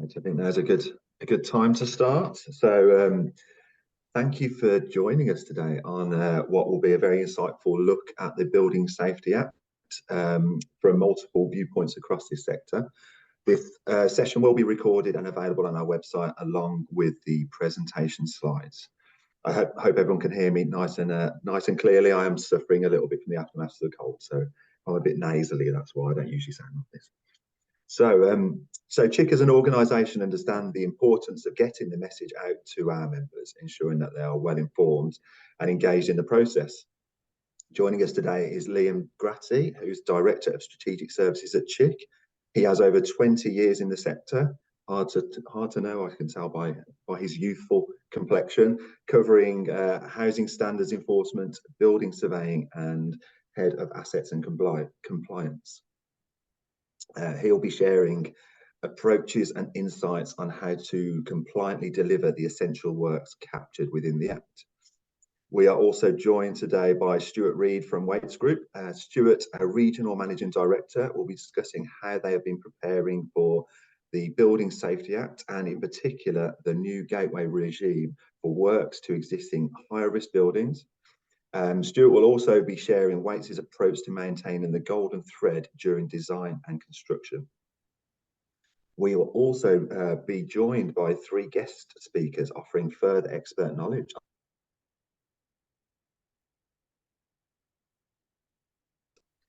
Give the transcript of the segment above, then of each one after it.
Right, I think there's a good time to start. So thank you for joining us today on what will be a very insightful look at the Building Safety Act from multiple viewpoints across this sector. This session will be recorded and available on our website along with the presentation slides. I hope everyone can hear me nice and clearly. I am suffering a little bit from the aftermath of the cold, so I'm a bit nasally. That's why I don't usually sound like this. So CHIC as an organisation understand the importance of getting the message out to our members, ensuring that they are well informed and engaged in the process. Joining us today is Liam Gratty, who's Director of Strategic Services at CHIC. He has over 20 years in the sector. Hard to know, I can tell by his youthful complexion, covering housing standards enforcement, building surveying, and head of assets and compliance. He'll be sharing approaches and insights on how to compliantly deliver the essential works captured within the Act. We are also joined today by Stewart Reid from Wates Group. Stewart, a Regional Managing Director, will be discussing how they have been preparing for the Building Safety Act and in particular the new gateway regime for works to existing higher risk buildings. Stewart will also be sharing Wates' approach to maintaining the golden thread during design and construction. We will also be joined by 3 guest speakers offering further expert knowledge.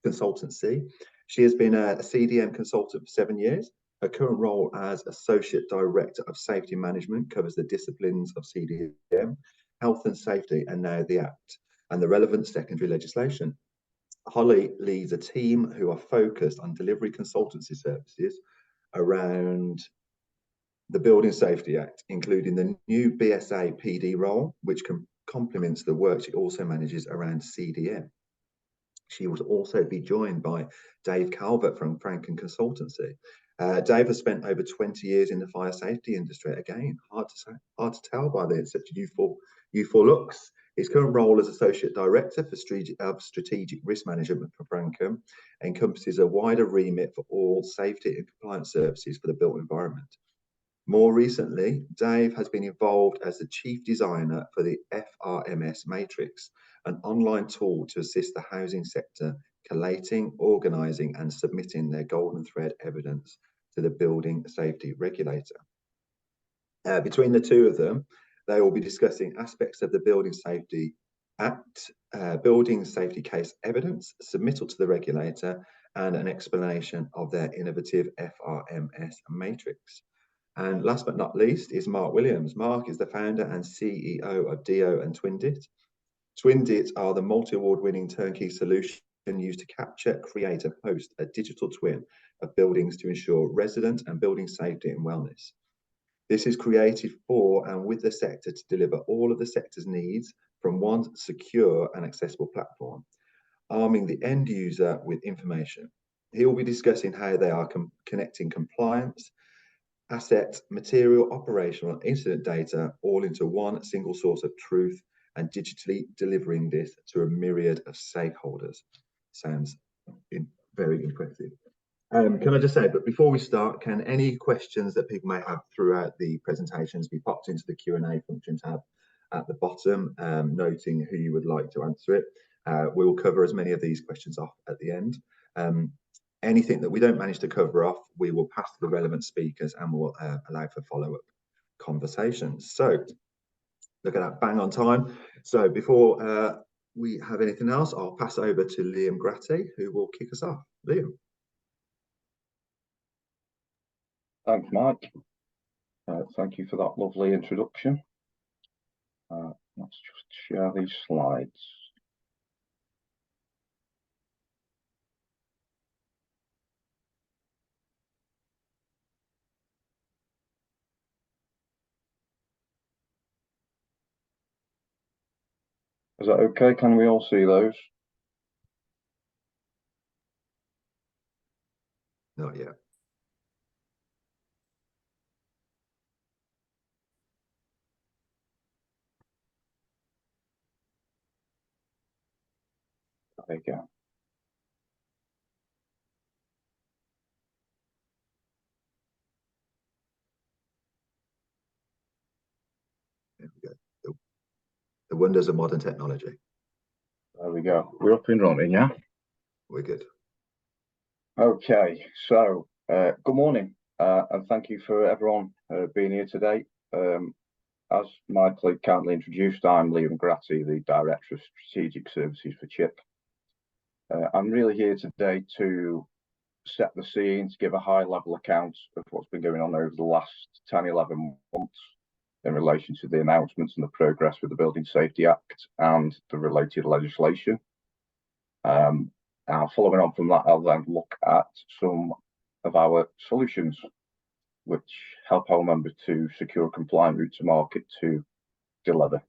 Consultancy. She has been a CDM consultant for 7 years. Her current role as Associate Director of Safety Management covers the disciplines of CDM, health and safety, and now the Act, and the relevant secondary legislation. Holly leads a team who are focused on delivery consultancy services around the Building Safety Act, including the new BSA PD role, which complements the work she also manages around CDM. She will also be joined by Dave Calvert from Franken Consultancy. Dave has spent over 20 years in the fire safety industry. Again, hard to tell by the such youthful looks. His current role as Associate Director for Strategic Risk Management for Franken encompasses a wider remit for all safety and compliance services for the built environment. More recently, Dave has been involved as the Chief Designer for the FRMS Matrix, an online tool to assist the housing sector collating, organising and submitting their golden thread evidence to the Building Safety Regulator. Between the two of them, they will be discussing aspects of the Building Safety Act, building safety case evidence, submittal to the regulator, and an explanation of their innovative FRMS matrix. And last but not least is Mark Williams. Mark is the founder and CEO of DO and Twindit. Twindit are the multi-award winning turnkey solution used to capture, create and host a digital twin of buildings to ensure resident and building safety and wellness. This is created for and with the sector to deliver all of the sector's needs from one secure and accessible platform, arming the end user with information. He will be discussing how they are connecting compliance, asset, material, operational, and incident data all into one single source of truth and digitally delivering this to a myriad of stakeholders. Sounds very impressive. Can I just say, but before we start, can any questions that people may have throughout the presentations be popped into the Q&A function tab at the bottom, noting who you would like to answer it? We will cover as many of these questions off at the end. Anything that we don't manage to cover off, we will pass to the relevant speakers and we'll allow for follow-up conversations. So, look at that, bang on time. So before we have anything else, I'll pass over to Liam Gratty, who will kick us off. Liam. Thanks, Mike. Thank you for that lovely introduction. Let's just share these slides. Is that okay? Can we all see those? Not yet. There you go. wonders of modern technology. There we go. We're up and running, yeah? We're good. Okay, so good morning, and thank you for everyone being here today. As Michael kindly introduced, I'm Liam Gratty, the Director of Strategic Services for CHIC. I'm really here today to set the scene, to give a high-level account of what's been going on over the last 10, 11 months in relation to the announcements and the progress with the Building Safety Act and the related legislation. Now, following on from that, I'll then look at some of our solutions which help our members to secure a compliant route to market to deliver.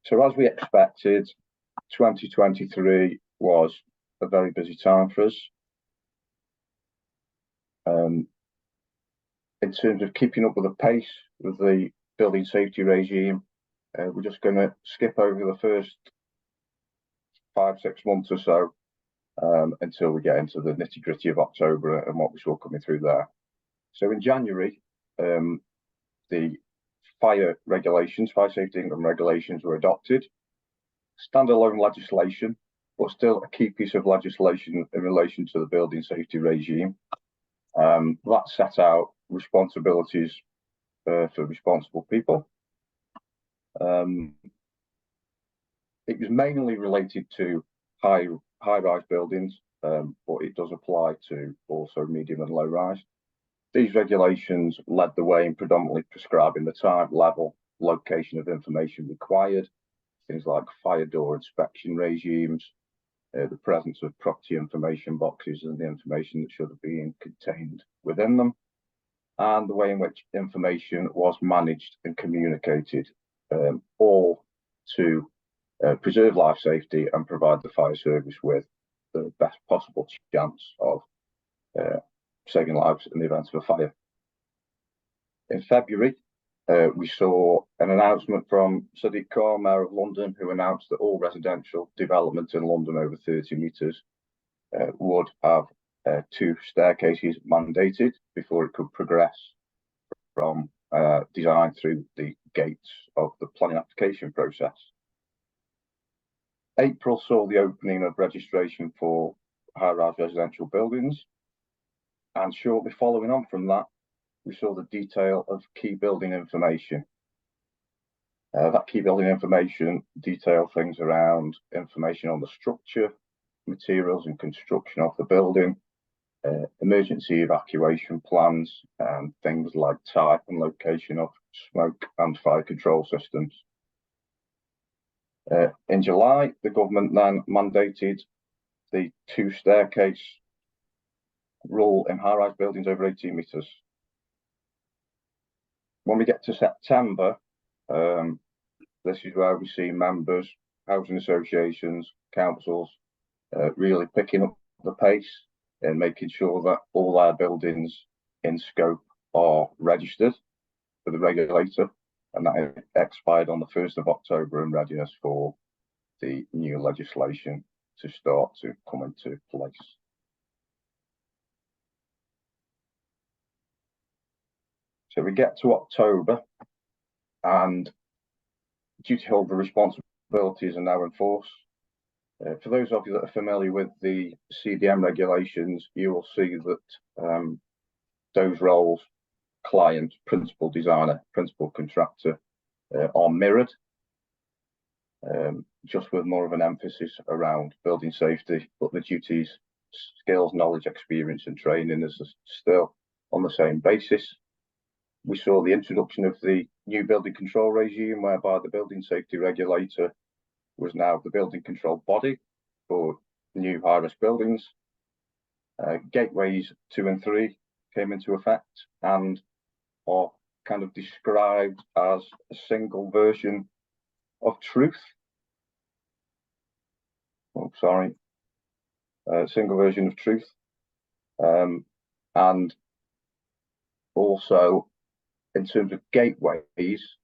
So as we expected, 2023 was a very busy time for us. In terms of keeping up with the pace with the building safety regime, we're just going to skip over the first 5-6 months or so until we get into the nitty-gritty of October and what we saw coming through there. So in January, the fire safety income regulations were adopted. Standalone legislation, but still a key piece of legislation in relation to the building safety regime. That set out responsibilities for responsible people. It was mainly related to high-rise buildings, but it does apply to also medium and low-rise. These regulations led the way in predominantly prescribing the type, level, location of information required, things like fire door inspection regimes, the presence of property information boxes and the information that should have been contained within them, and the way in which information was managed and communicated, all to preserve life safety and provide the fire service with the best possible chance of saving lives in the event of a fire. In February, we saw an announcement from Sadiq Khan, Mayor of London, who announced that all residential development in London over 30 metres would have 2 staircases mandated before it could progress from design through the gates of the planning application process. April saw the opening of registration for high-rise residential buildings, and shortly following on from that, we saw the detail of key building information. That key building information detailed things around information on the structure, materials and construction of the building, emergency evacuation plans, and things like type and location of smoke and fire control systems. In July, the government then mandated the 2 staircase rule in high-rise buildings over 18 metres. When we get to September, this is where we see members, housing associations, councils really picking up the pace and making sure that all their buildings in scope are registered for the regulator, and that expired on the 1st of October in readiness for the new legislation to start to come into place. So we get to October, and duty holder responsibilities are now in force. For those of you that are familiar with the CDM regulations, you will see that those roles, client, principal designer, principal contractor, are mirrored, just with more of an emphasis around building safety, but the duties, skills, knowledge, experience and training is still on the same basis. We saw the introduction of the new building control regime, whereby the building safety regulator was now the building control body for new high-rise buildings. Gateways 2 and 3 came into effect and are kind of described as a single version of truth. Single version of truth. And also, in terms of gateways,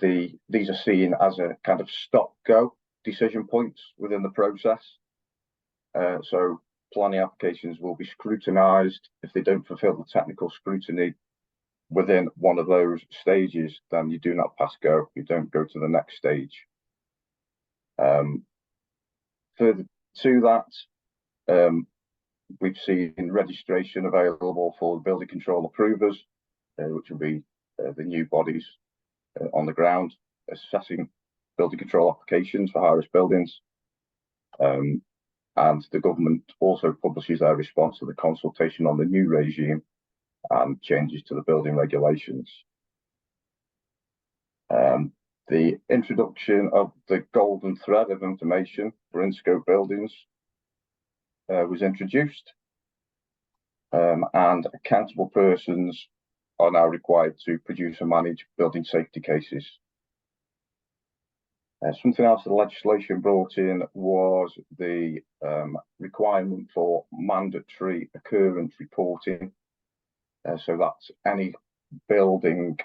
these are seen as a kind of stop-go decision points within the process. So planning applications will be scrutinised. If they don't fulfil the technical scrutiny, within one of those stages, then you do not pass go. You don't go to the next stage. Further to that, we've seen registration available for building control approvers, which will be the new bodies on the ground assessing building control applications for high-risk buildings. And the government also publishes their response to the consultation on the new regime and changes to the building regulations. The introduction of the golden thread of information for in-scope buildings was introduced, and accountable persons are now required to produce and manage building safety cases. Something else the legislation brought in was the requirement for mandatory occurrence reporting. So that's any building,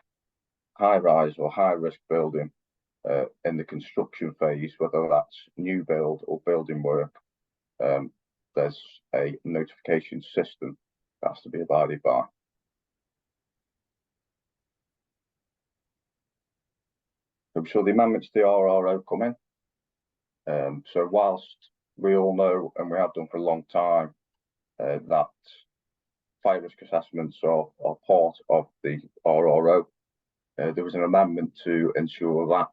high-rise or high-risk building in the construction phase, whether that's new build or building work, there's a notification system that has to be abided by. I'm sure the amendments to the RRO come in. So whilst we all know, and we have done for a long time, that fire risk assessments are part of the RRO, there was an amendment to ensure that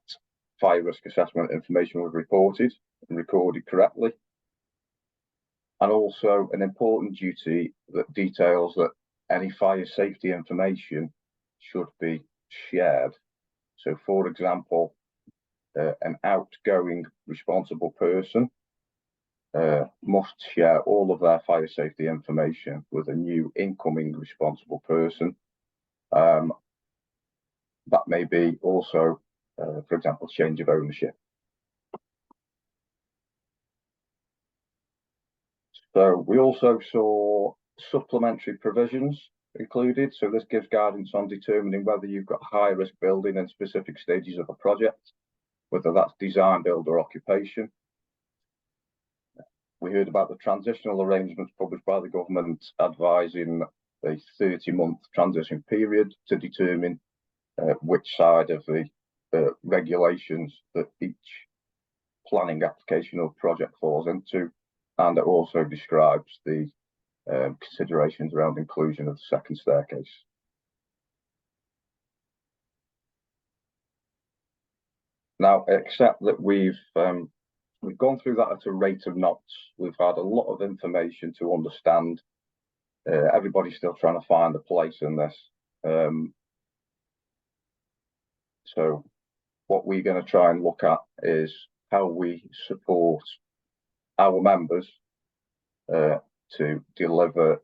fire risk assessment information was reported and recorded correctly. And also an important duty that details that any fire safety information should be shared. So, for example, an outgoing responsible person must share all of their fire safety information with a new incoming responsible person. That may be also, for example, change of ownership. So we also saw supplementary provisions included. So this gives guidance on determining whether you've got high risk building in specific stages of a project, whether that's design, build or occupation. We heard about the transitional arrangements published by the government advising a 30-month transition period to determine which side of the regulations that each planning application or project falls into, and it also describes the considerations around inclusion of the second staircase. Now, except that we've gone through that at a rate of knots, we've had a lot of information to understand. Everybody's still trying to find a place in this. So what we're going to try and look at is how we support our members to deliver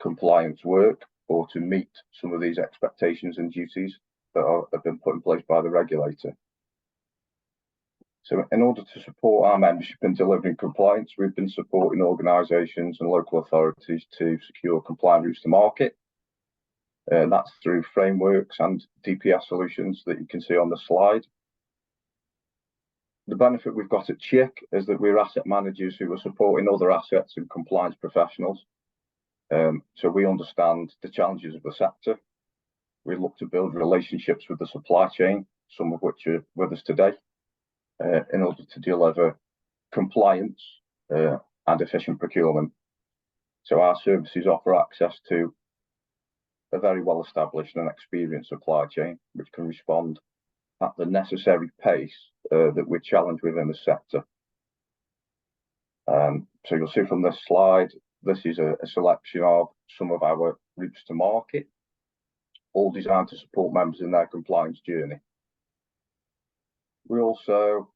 compliance work or to meet some of these expectations and duties that have been put in place by the regulator. So in order to support our membership in delivering compliance, we've been supporting organisations and local authorities to secure compliant routes to market. That's through frameworks and DPS solutions that you can see on the slide. The benefit we've got at CHIC is that we're asset managers who are supporting other assets and compliance professionals. So we understand the challenges of the sector. We look to build relationships with the supply chain, some of which are with us today, in order to deliver compliance and efficient procurement. So our services offer access to a very well-established and experienced supply chain, which can respond at the necessary pace that we're challenged within the sector. So you'll see from this slide, this is a selection of some of our routes to market, all designed to support members in their compliance journey. We also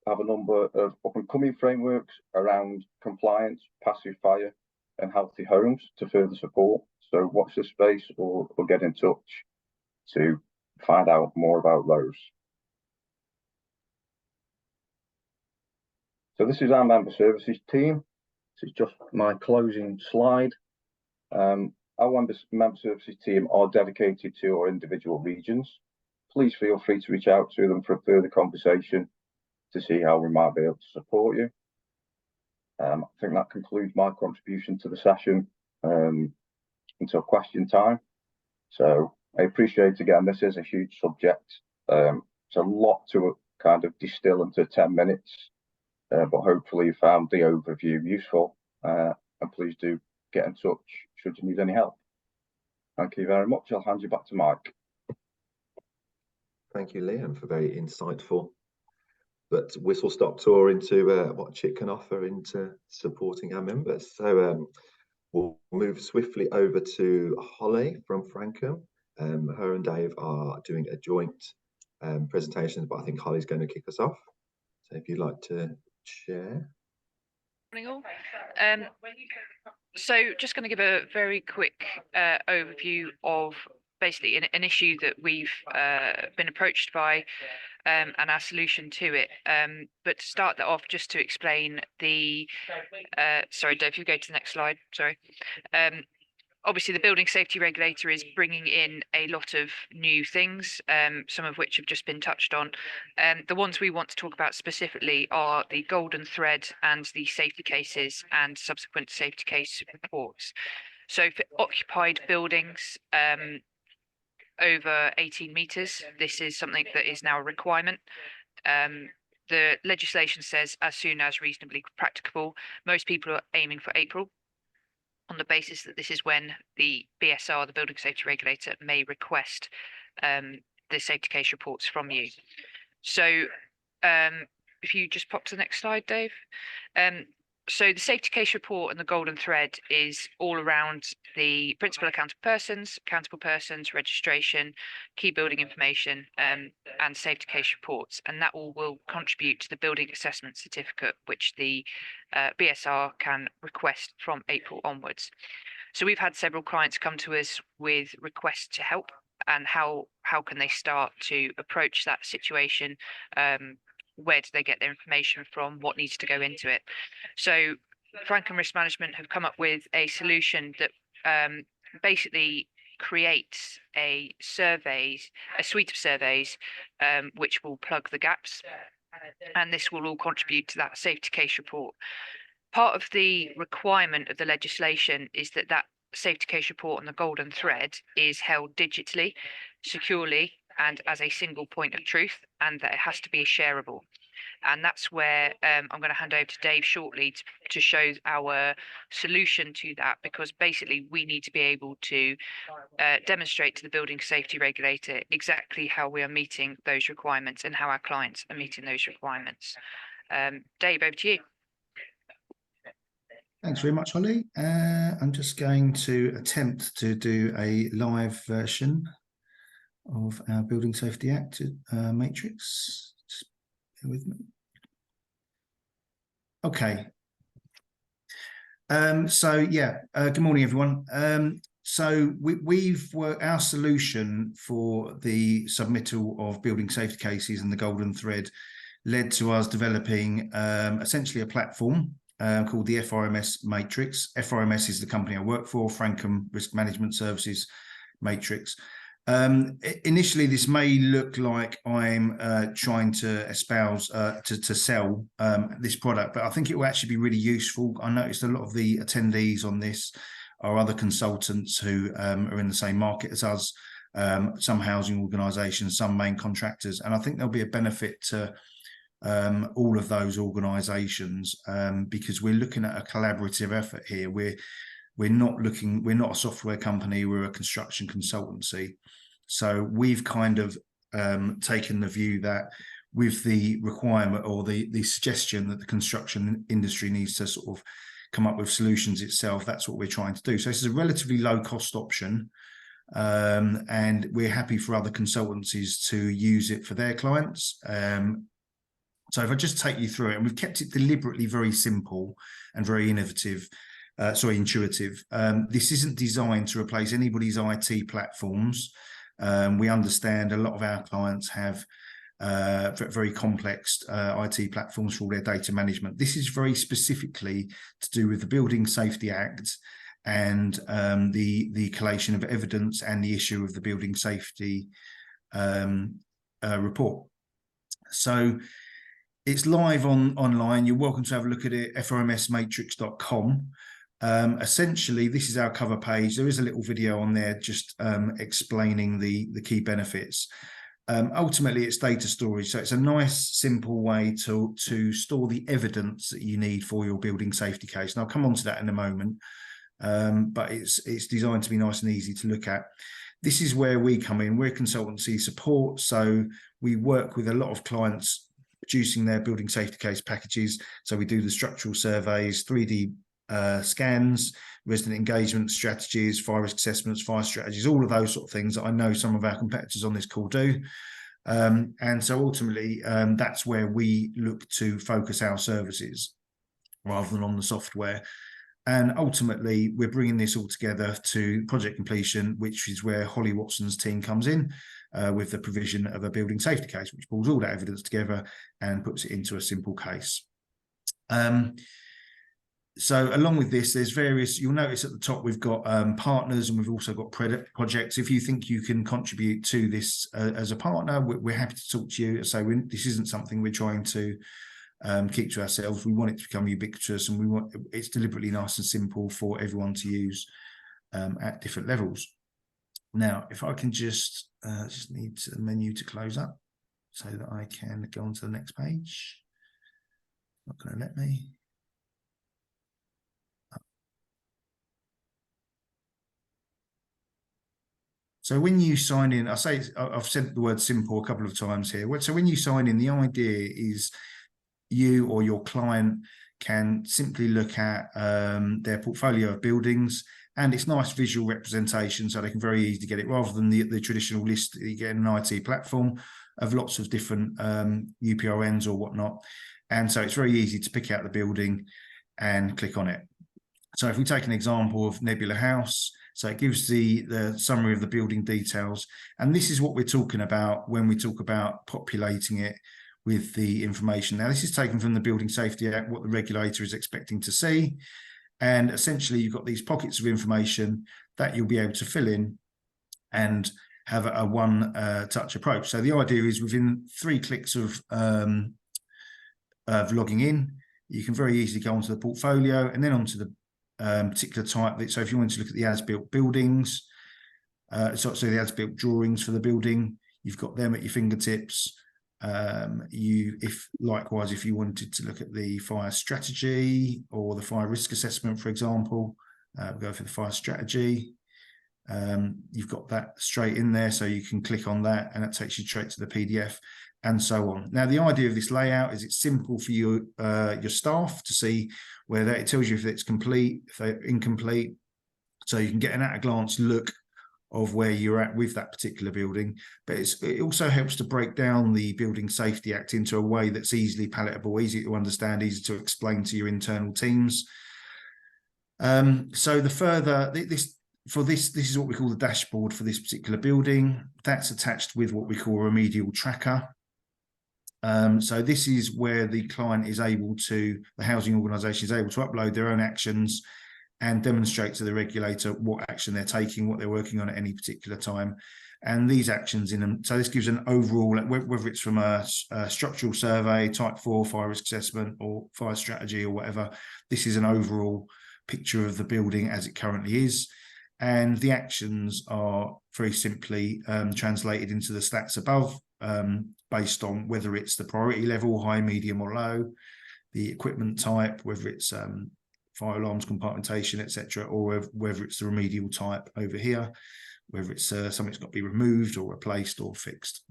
have a number of up-and-coming frameworks around compliance, passive fire and healthy homes to further support. So watch this space or get in touch to find out more about those. So this is our member services team. This is just my closing slide. Our member services team are dedicated to our individual regions. Please feel free to reach out to them for a further conversation to see how we might be able to support you. I think that concludes my contribution to the session until question time. So I appreciate, again, this is a huge subject. It's a lot to kind of distill into 10 minutes, but hopefully you found the overview useful, and please do get in touch should you need any help. Thank you very much. I'll hand you back to Mike. Thank you, Liam, for very insightful but whistle-stop tour into what CHIC can offer into supporting our members. So we'll move swiftly over to Holly from Frankham. Her and Dave are doing a joint presentation, but I think Holly's going to kick us off. So if you'd like to share. Morning all. So just going to give a very quick overview of basically an issue that we've been approached by and our solution to it. But to start that off, just to explain the, sorry, Dave, if you go to the next slide, sorry. Obviously, the building safety regulator is bringing in a lot of new things, some of which have just been touched on. The ones we want to talk about specifically are the golden thread and the safety cases and subsequent safety case reports. So for occupied buildings over 18 metres, this is something that is now a requirement. The legislation says as soon as reasonably practicable. Most people are aiming for April, on the basis that this is when the BSR, the Building Safety Regulator, may request the safety case reports from you. So if you just pop to the next slide, Dave. So the safety case report and the golden thread is all around the principal accountable persons, registration, key building information, and safety case reports. And that all will contribute to the building assessment certificate, which the BSR can request from April onwards. So we've had several clients come to us with requests to help and how can they start to approach that situation. Where do they get their information from? What needs to go into it? So Frankham Risk Management have come up with a solution that basically creates a suite of surveys, which will plug the gaps. And this will all contribute to that safety case report. Part of the requirement of the legislation is that that safety case report on the golden thread is held digitally, securely, and as a single point of truth, and that it has to be shareable. And that's where I'm going to hand over to Dave shortly to show our solution to that, because basically we need to be able to demonstrate to the building safety regulator exactly how we are meeting those requirements and how our clients are meeting those requirements. Dave, over to you. Thanks very much, Holly. I'm just going to attempt to do a live version of our Building Safety Act matrix. Just bear with me. Okay. Good morning, everyone. So we've worked our solution for the submittal of building safety cases and the golden thread led to us developing essentially a platform called the FRMS Matrix. FRMS is the company I work for, Frankham Risk Management Services Matrix. Initially, this may look like I'm trying to espouse to sell this product, but I think it will actually be really useful. I noticed a lot of the attendees on this are other consultants who are in the same market as us, some housing organisations, some main contractors, and I think there'll be a benefit to all of those organisations because we're looking at a collaborative effort here. We're not a software company, we're a construction consultancy. So we've kind of taken the view that with the requirement or the suggestion that the construction industry needs to sort of come up with solutions itself, that's what we're trying to do. So this is a relatively low cost option, and we're happy for other consultancies to use it for their clients. So if I just take you through it, and we've kept it deliberately very simple and very intuitive. This isn't designed to replace anybody's IT platforms. We understand a lot of our clients have very complex IT platforms for all their data management. This is very specifically to do with the Building Safety Act and the collation of evidence and the issue of the building safety report. So it's live online. You're welcome to have a look at it, frmsmatrix.com. Essentially, this is our cover page. There is a little video on there just explaining the key benefits. Ultimately, it's data storage, so it's a nice, simple way to store the evidence that you need for your building safety case. And I'll come on to that in a moment, but it's designed to be nice and easy to look at. This is where we come in. We're consultancy support, so we work with a lot of clients producing their building safety case packages. So we do the structural surveys, 3D scans, resident engagement strategies, fire risk assessments, fire strategies, all of those sort of things that I know some of our competitors on this call do. And so ultimately, that's where we look to focus our services rather than on the software. And ultimately, we're bringing this all together to project completion, which is where Holly Watson's team comes in with the provision of a building safety case, which pulls all that evidence together and puts it into a simple case. So along with this, there's various, you'll notice at the top, we've got partners, and we've also got projects. If you think you can contribute to this as a partner, we're happy to talk to you. So this isn't something we're trying to keep to ourselves. We want it to become ubiquitous, and we want it's deliberately nice and simple for everyone to use at different levels. Now, if I can just need the menu to close up so that I can go on to the next page. Not going to let me. So when you sign in, I've said the word simple a couple of times here. So when you sign in, the idea is you or your client can simply look at their portfolio of buildings, and it's nice visual representation, so they can very easily get it rather than the traditional list that you get in an IT platform of lots of different UPRNs or whatnot. And so it's very easy to pick out the building and click on it. So if we take an example of Nebula House, so it gives the summary of the building details. And this is what we're talking about when we talk about populating it with the information. Now, this is taken from the Building Safety Act, what the regulator is expecting to see. And essentially, you've got these pockets of information that you'll be able to fill in and have a one-touch approach. So the idea is within 3 clicks of logging in, you can very easily go onto the portfolio and then onto the particular type. So if you want to look at the as-built buildings, so the as-built drawings for the building, you've got them at your fingertips. Likewise, if you wanted to look at the fire strategy or the fire risk assessment, for example, we'll go for the fire strategy. You've got that straight in there, so you can click on that and it takes you straight to the PDF and so on. Now, the idea of this layout is it's simple for you, your staff to see where it tells you if it's complete, if they're incomplete, so you can get an at-a-glance look of where you're at with that particular building. But it also helps to break down the Building Safety Act into a way that's easily palatable, easy to understand, easy to explain to your internal teams. So this is what we call the dashboard for this particular building. That's attached with what we call a remedial tracker. So this is where the client is able to, the housing organisation is able to upload their own actions and demonstrate to the regulator what action they're taking, what they're working on at any particular time. And these actions so this gives an overall, whether it's from a structural survey, type 4 fire risk assessment or fire strategy or whatever, this is an overall picture of the building as it currently is. And the actions are very simply translated into the stats above, based on whether it's the priority level, high, medium or low, the equipment type, whether it's fire alarms, compartmentation, etc., or whether it's the remedial type over here, whether it's something's got to be removed or replaced or fixed.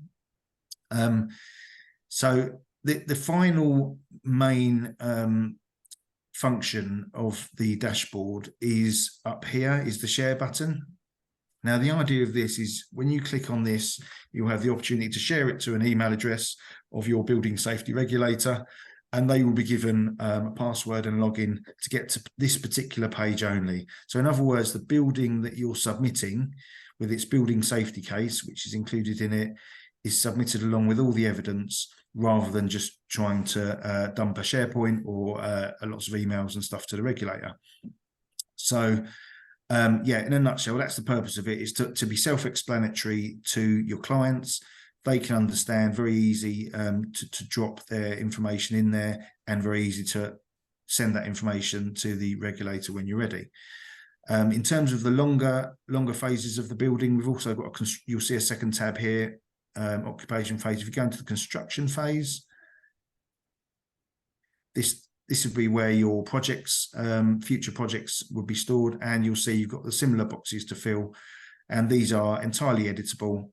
So the final main function of the dashboard is up here, is the share button. Now, the idea of this is when you click on this, you'll have the opportunity to share it to an email address of your building safety regulator, and they will be given a password and login to get to this particular page only. So in other words, the building that you're submitting with its building safety case, which is included in it, is submitted along with all the evidence rather than just trying to dump a SharePoint or lots of emails and stuff to the regulator. So yeah, in a nutshell, that's the purpose of it, is to be self-explanatory to your clients. They can understand, very easy to drop their information in there, and very easy to send that information to the regulator when you're ready. In terms of the longer phases of the building, we've also got you'll see a second tab here, occupation phase. If you go into the construction phase, this would be where your projects, future projects would be stored, and you'll see you've got the similar boxes to fill, and these are entirely editable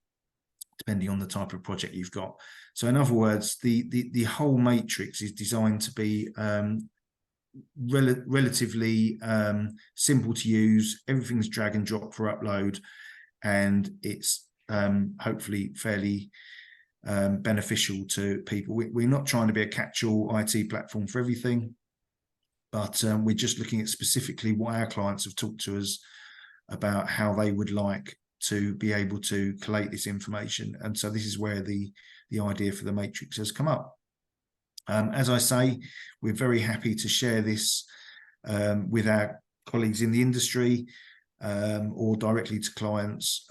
depending on the type of project you've got. So in other words, the whole matrix is designed to be relatively simple to use. Everything's drag and drop for upload, and it's hopefully fairly beneficial to people. We're not trying to be a catch-all IT platform for everything, but we're just looking at specifically what our clients have talked to us about, how they would like to be able to collate this information. And so this is where the idea for the matrix has come up. As I say, we're very happy to share this with our colleagues in the industry, or directly to clients,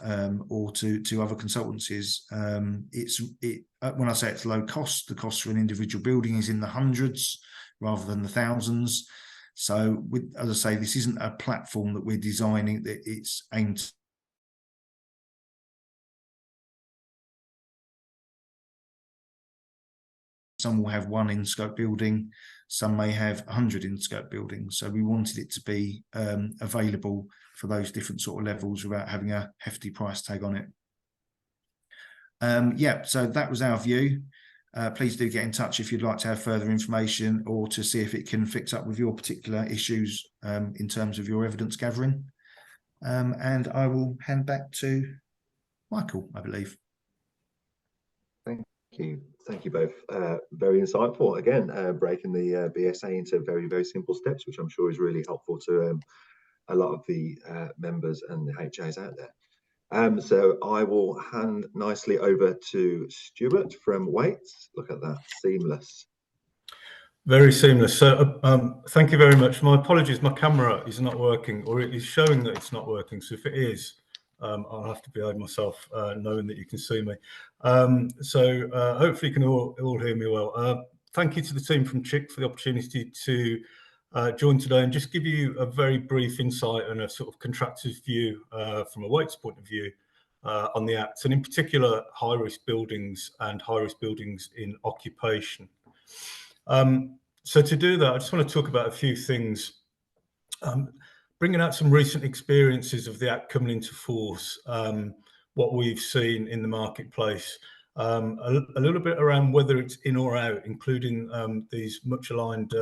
or to other consultancies. When I say it's low cost, the cost for an individual building is in the hundreds rather than the thousands. So, as I say, this isn't a platform that we're designing that it's aimed. Some will have one in-scope building, some may have 100 in-scope buildings. So we wanted it to be available for those different sort of levels without having a hefty price tag on it. Yeah, so that was our view. Please do get in touch if you'd like to have further information or to see if it can fix up with your particular issues in terms of your evidence gathering. And I will hand back to Michael, I believe. Thank you both. Very insightful. Again, breaking the BSA into very, very simple steps, which I'm sure is really helpful to a lot of the members and the HAs out there. So I will hand nicely over to Stewart from Wates. Look at that, seamless. Very seamless. So thank you very much. My apologies, my camera is not working, or it is showing that it's not working. So if it is, I'll have to behave myself, knowing that you can see me. So hopefully you can all hear me well. Thank you to the team from CHIC for the opportunity to join today and just give you a very brief insight and a sort of contractor's view from a Wates point of view on the Act, and in particular high-risk buildings and high-risk buildings in occupation. So to do that, I just want to talk about a few things. Bringing out some recent experiences of the Act coming into force, what we've seen in the marketplace, a little bit around whether it's in or out, including these much aligned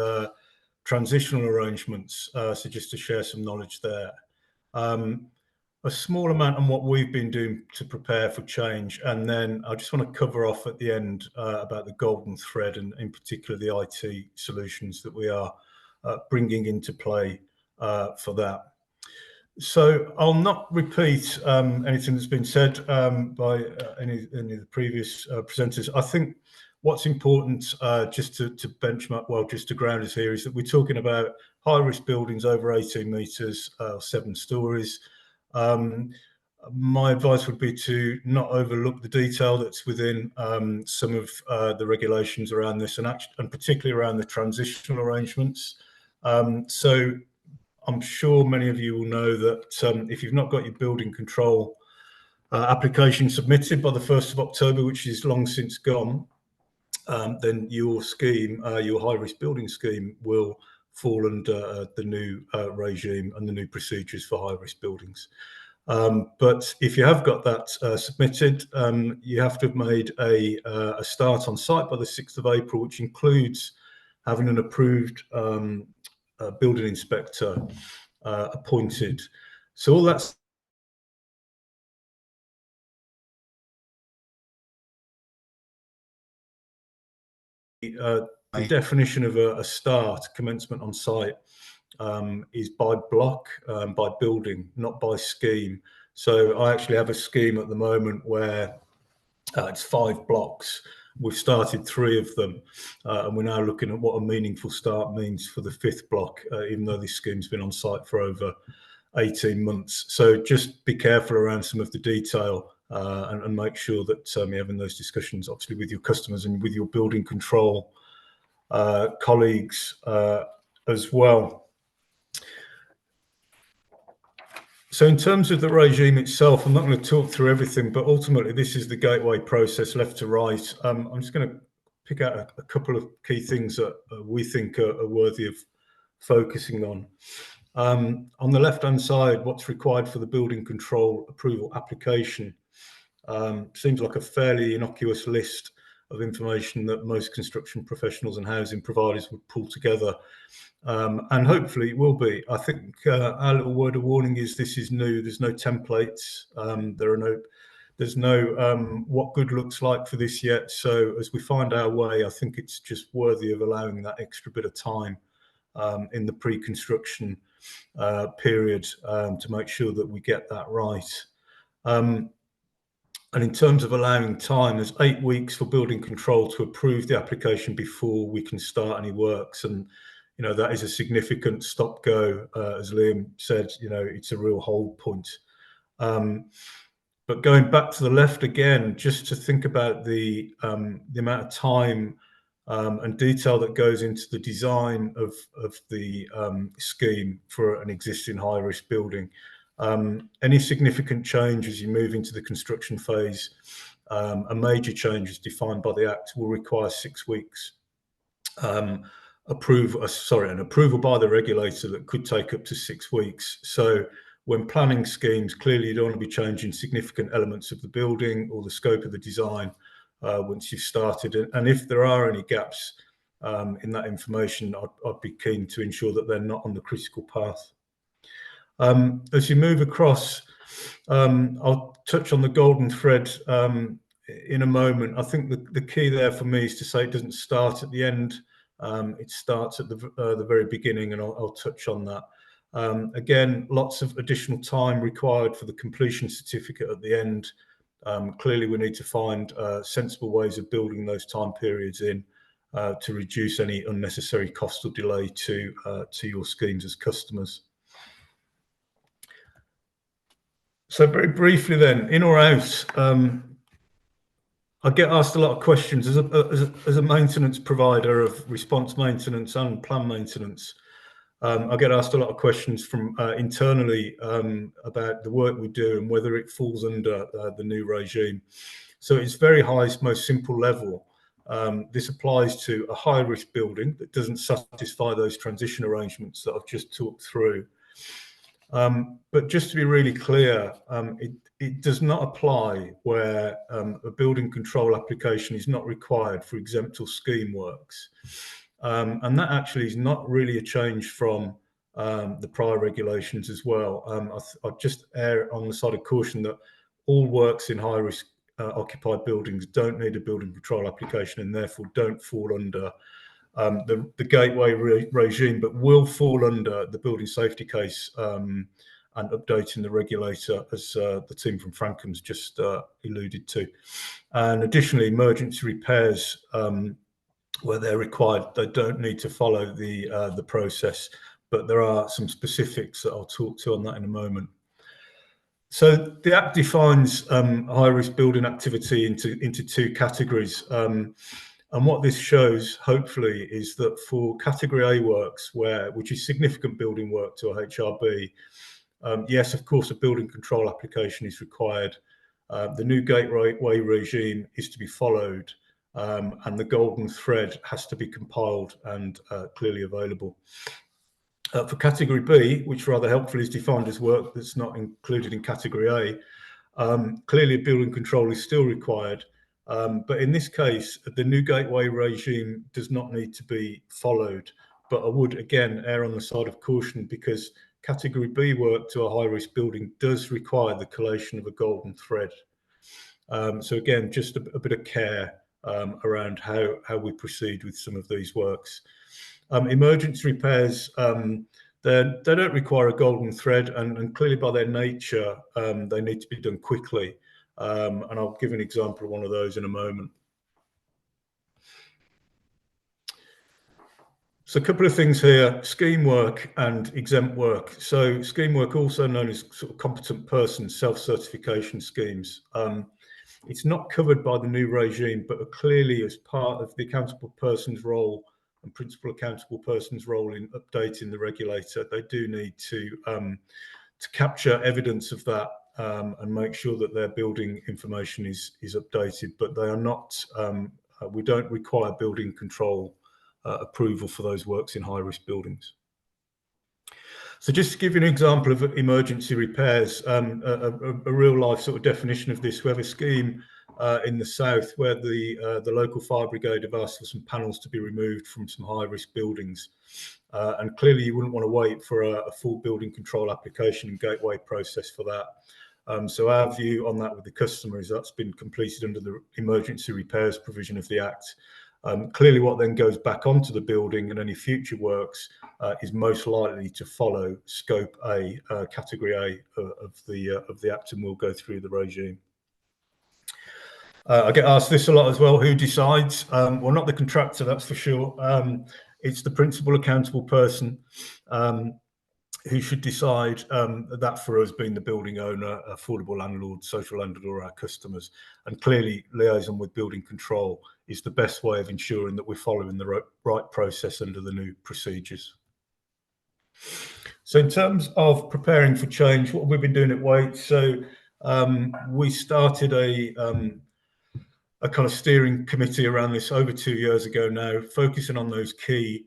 transitional arrangements, so just to share some knowledge there. A small amount on what we've been doing to prepare for change, and then I just want to cover off at the end about the golden thread and in particular the IT solutions that we are bringing into play for that. So I'll not repeat anything that's been said by any of the previous presenters. I think what's important, just to benchmark, well, just to ground us here, is that we're talking about high-risk buildings over 18 metres, 7 stories. My advice would be to not overlook the detail that's within some of the regulations around this, and particularly around the transitional arrangements. So I'm sure many of you will know that if you've not got your building control application submitted by the 1st of October, which is long since gone, then your scheme, your high-risk building scheme, will fall under the new regime and the new procedures for high-risk buildings. But if you have got that submitted, you have to have made a start on site by the 6th of April, which includes having an approved building inspector appointed. So all that's the definition of a start, commencement on site, is by block, by building, not by scheme. So I actually have a scheme at the moment where it's 5 blocks. We've started 3 of them, and we're now looking at what a meaningful start means for the 5th block, even though this scheme's been on site for over 18 months. So just be careful around some of the detail and make sure that you're having those discussions, obviously, with your customers and with your building control colleagues as well. So in terms of the regime itself, I'm not going to talk through everything, but ultimately this is the gateway process left to right. I'm just going to pick out a couple of key things that we think are worthy of focusing on. On the left-hand side, what's required for the building control approval application. Seems like a fairly innocuous list of information that most construction professionals and housing providers would pull together. And hopefully it will be. I think our little word of warning is this is new. There's no templates. There's no what good looks like for this yet. So as we find our way, I think it's just worthy of allowing that extra bit of time in the pre-construction period to make sure that we get that right. And in terms of allowing time, there's 8 weeks for building control to approve the application before we can start any works. And, you know, that is a significant stop go. As Liam said, you know, it's a real hold point. But going back to the left again, just to think about the amount of time and detail that goes into the design of the scheme for an existing high-risk building. Any significant change as you move into the construction phase, a major change as defined by the Act will require 6 weeks. An approval by the regulator that could take up to 6 weeks. So when planning schemes, clearly you don't want to be changing significant elements of the building or the scope of the design once you've started. And if there are any gaps in that information, I'd be keen to ensure that they're not on the critical path. As you move across, I'll touch on the golden thread in a moment. I think the key there for me is to say it doesn't start at the end. It starts at the very beginning, and I'll touch on that. Again, lots of additional time required for the completion certificate at the end. Clearly, we need to find sensible ways of building those time periods in to reduce any unnecessary cost or delay to your schemes as customers. So very briefly then, in or out, I get asked a lot of questions as a maintenance provider of response maintenance and plan maintenance. I get asked a lot of questions from internally about the work we do and whether it falls under the new regime. So it's very highest, most simple level. This applies to a high-risk building that doesn't satisfy those transition arrangements that I've just talked through. But just to be really clear, it does not apply where a building control application is not required for exempt or scheme works. And that actually is not really a change from the prior regulations as well. I'll just err on the side of caution that all works in high-risk occupied buildings don't need a building control application and therefore don't fall under the gateway regime, but will fall under the building safety case and updating the regulator, as the team from Frankham's just alluded to. And additionally, emergency repairs, where they're required, they don't need to follow the process, but there are some specifics that I'll talk to on that in a moment. So the Act defines high-risk building activity into 2 categories. And what this shows, hopefully, is that for Category A works, which is significant building work to a HRB, yes, of course, a building control application is required. The new gateway regime is to be followed, and the golden thread has to be compiled and clearly available. For Category B, which rather helpfully is defined as work that's not included in Category A, clearly a building control is still required. But in this case, the new gateway regime does not need to be followed. But I would, again, err on the side of caution because Category B work to a high-risk building does require the collation of a golden thread. So again, just a bit of care around how we proceed with some of these works. Emergency repairs, they don't require a golden thread, and clearly by their nature, they need to be done quickly. And I'll give an example of one of those in a moment. So a couple of things here, scheme work and exempt work. So scheme work, also known as sort of competent person self-certification schemes. It's not covered by the new regime, but clearly as part of the accountable person's role and principal accountable person's role in updating the regulator, they do need to capture evidence of that and make sure that their building information is updated, but they are not, we don't require building control approval for those works in high-risk buildings. So just to give you an example of emergency repairs, a real-life sort of definition of this, we have a scheme in the south where the local fire brigade have asked for some panels to be removed from some high-risk buildings. And clearly you wouldn't want to wait for a full building control application and gateway process for that. So our view on that with the customer is that's been completed under the emergency repairs provision of the Act. Clearly what then goes back onto the building and any future works is most likely to follow Scope A, Category A of the Act, and we'll go through the regime. I get asked this a lot as well, who decides? Well, not the contractor, that's for sure. It's the principal accountable person who should decide that, for us being the building owner, affordable landlord, social landlord, or our customers. And clearly liaison with building control is the best way of ensuring that we're following the right process under the new procedures. So in terms of preparing for change, what we've been doing at Wates, so we started a kind of steering committee around this over 2 years ago now, focusing on those key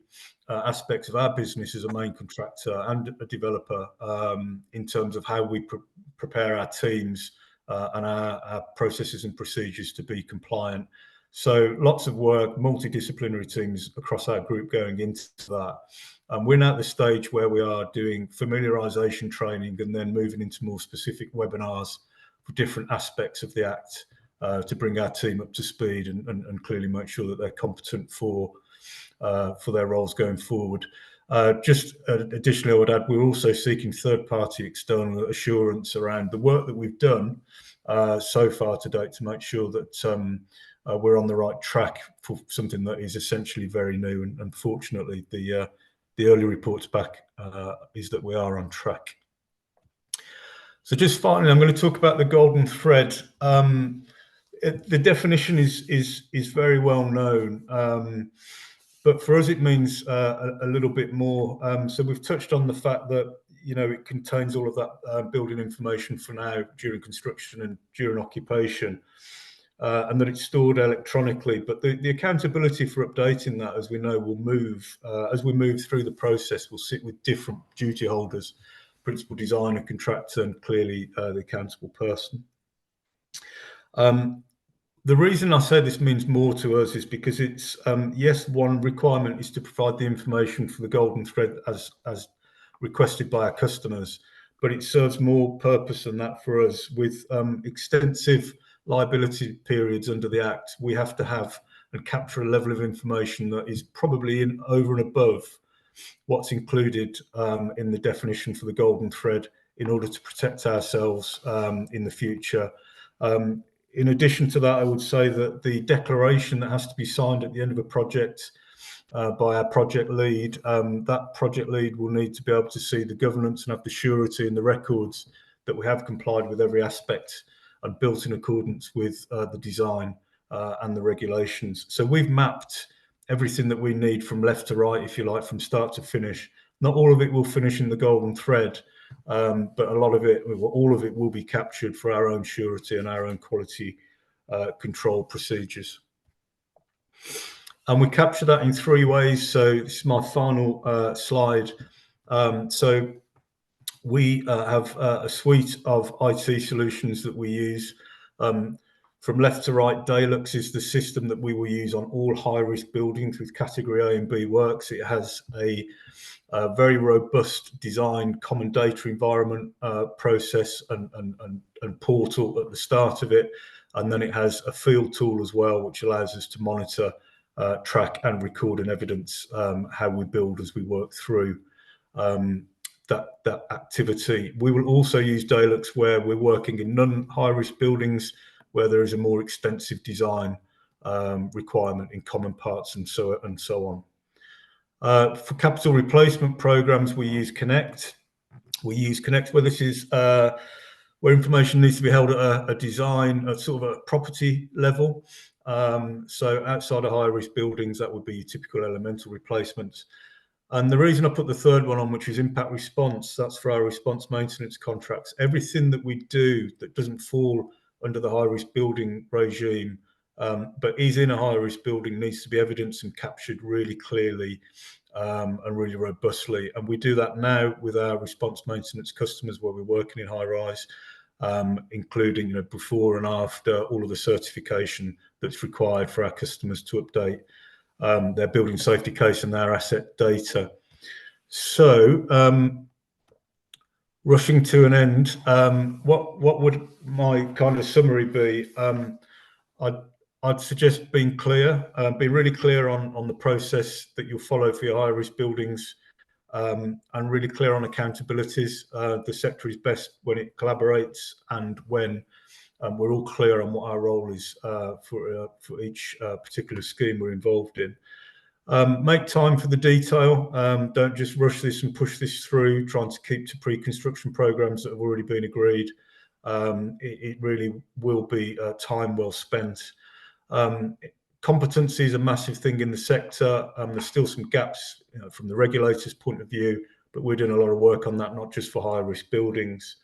aspects of our business as a main contractor and a developer in terms of how we prepare our teams and our processes and procedures to be compliant. So lots of work, multidisciplinary teams across our group going into that. We're now at the stage where we are doing familiarisation training and then moving into more specific webinars for different aspects of the Act to bring our team up to speed and clearly make sure that they're competent for their roles going forward. Just additionally, I would add, we're also seeking third-party external assurance around the work that we've done so far to date to make sure that we're on the right track for something that is essentially very new. And unfortunately, the early reports back is that we are on track. So just finally, I'm going to talk about the golden thread. The definition is very well known. But for us, it means a little bit more. So we've touched on the fact that, you know, it contains all of that building information for now during construction and during occupation, and that it's stored electronically. But the accountability for updating that, as we know, will move as we move through the process. Will sit with different duty holders, principal designer, contractor, and clearly the accountable person. The reason I say this means more to us is because it's, yes, one requirement is to provide the information for the golden thread as requested by our customers, but it serves more purpose than that for us. With extensive liability periods under the Act, we have to have and capture a level of information that is probably over and above what's included in the definition for the golden thread in order to protect ourselves in the future. In addition to that, I would say that the declaration that has to be signed at the end of a project by our project lead, that project lead will need to be able to see the governance and have the surety and the records that we have complied with every aspect and built in accordance with the design and the regulations. So we've mapped everything that we need from left to right, if you like, from start to finish. Not all of it will finish in the golden thread, but a lot of it, all of it will be captured for our own surety and our own quality control procedures. And we capture that in 3 ways. So this is my final slide. So we have a suite of IT solutions that we use. From left to right, Dalux is the system that we will use on all high-risk buildings with category A and B works. It has a very robust design, common data environment process and portal at the start of it. And then it has a field tool as well, which allows us to monitor, track and record in evidence how we build as we work through that activity. We will also use Dalux where we're working in non-high-risk buildings where there is a more extensive design requirement in common parts and so on. For capital replacement programs, we use Connect. We use Connect where this is where information needs to be held at a design, at sort of a property level. So outside of high risk buildings, that would be your typical elemental replacements. And the reason I put the third one on, which is impact response, that's for our response maintenance contracts. Everything that we do that doesn't fall under the high risk building regime, but is in a high risk building, needs to be evidenced and captured really clearly and really robustly. And we do that now with our response maintenance customers where we're working in high rise, including, you know, before and after all of the certification that's required for our customers to update their building safety case and their asset data. So, rushing to an end, what would my kind of summary be? I'd suggest being clear, be really clear on the process that you'll follow for your high risk buildings, and really clear on accountabilities. The sector is best when it collaborates and when we're all clear on what our role is for each particular scheme we're involved in. Make time for the detail. Don't just rush this and push this through, trying to keep to pre-construction programs that have already been agreed. It really will be time well spent. Competency is a massive thing in the sector. There's still some gaps, you know, from the regulator's point of view, but we're doing a lot of work on that, not just for high risk buildings.